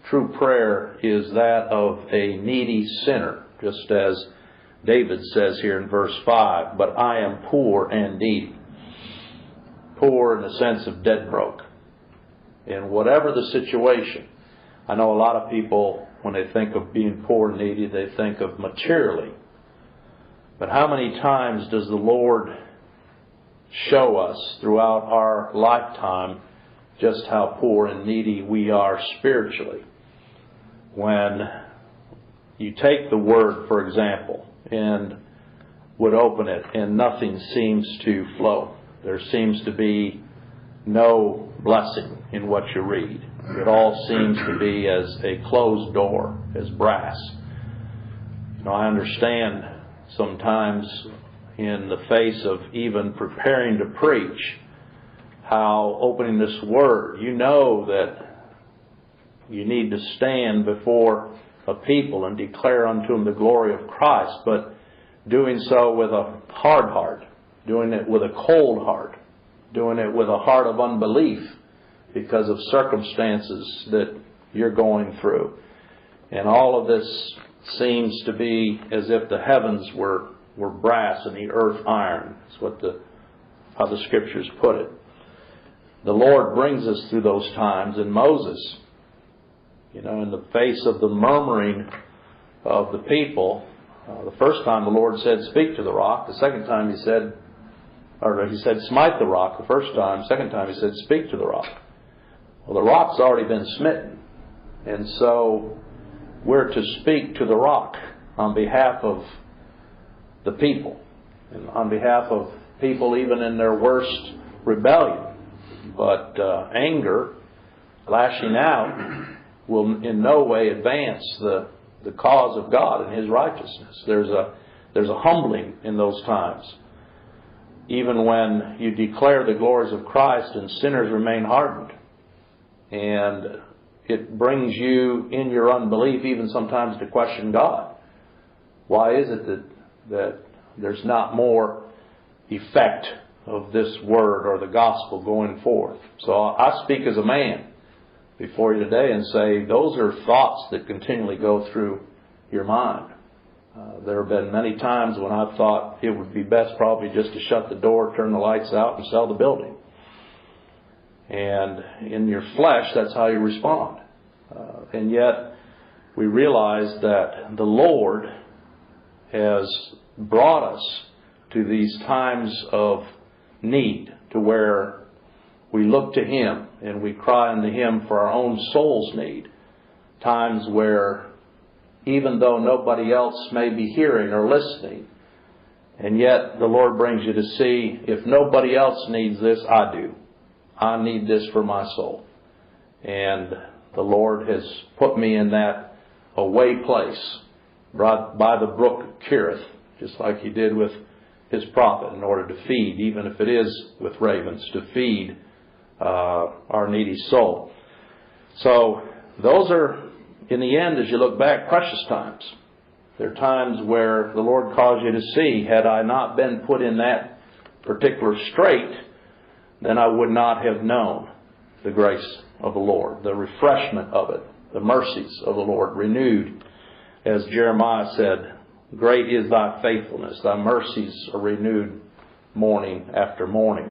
true prayer is that of a needy sinner, just as David says here in verse 5, "But I am poor and needy." Poor in the sense of dead broke. In whatever the situation. I know a lot of people, when they think of being poor and needy, they think of materially. But how many times does the Lord show us throughout our lifetime just how poor and needy we are spiritually? When you take the Word, for example, and would open it and nothing seems to flow. There seems to be no blessing in what you read. It all seems to be as a closed door, as brass. I understand sometimes in the face of even preparing to preach, how opening this Word, you know that you need to stand before a people and declare unto them the glory of Christ, but doing so with a hard heart, doing it with a cold heart, doing it with a heart of unbelief because of circumstances that you're going through. And all of this seems to be as if the heavens were brass and the earth iron. That's how the Scriptures put it. The Lord brings us through those times. And Moses, in the face of the murmuring of the people, the first time the Lord said, "Speak to the rock." The second time He said, "Smite the rock." The first time. Second time He said, "Speak to the rock." Well, the rock's already been smitten. And so we're to speak to the rock on behalf of the people. And on behalf of people even in their worst rebellion. But anger, lashing out, will in no way advance the cause of God and His righteousness. There's a humbling in those times. Even when you declare the glories of Christ and sinners remain hardened. And it brings you in your unbelief even sometimes to question God. Why is it that there's not more effect of this Word or the gospel going forth? So I speak as a man before you today and say those are thoughts that continually go through your mind. There have been many times when I've thought it would be best probably just to shut the door, turn the lights out, and sell the building. And in your flesh, that's how you respond. And yet, we realize that the Lord has brought us to these times of need, to where we look to Him and we cry unto Him for our own soul's need. Times where even though nobody else may be hearing or listening, and yet the Lord brings you to see, if nobody else needs this, I do. I need this for my soul. And the Lord has put me in that away place, right by the brook Kerith, just like He did with His prophet, in order to feed, even if it is with ravens, to feed our needy soul. So those are, in the end, as you look back, precious times. There are times where the Lord calls you to see, had I not been put in that particular strait, then I would not have known the grace of the Lord, the refreshment of it, the mercies of the Lord renewed. As Jeremiah said, "Great is thy faithfulness. Thy mercies are renewed morning after morning."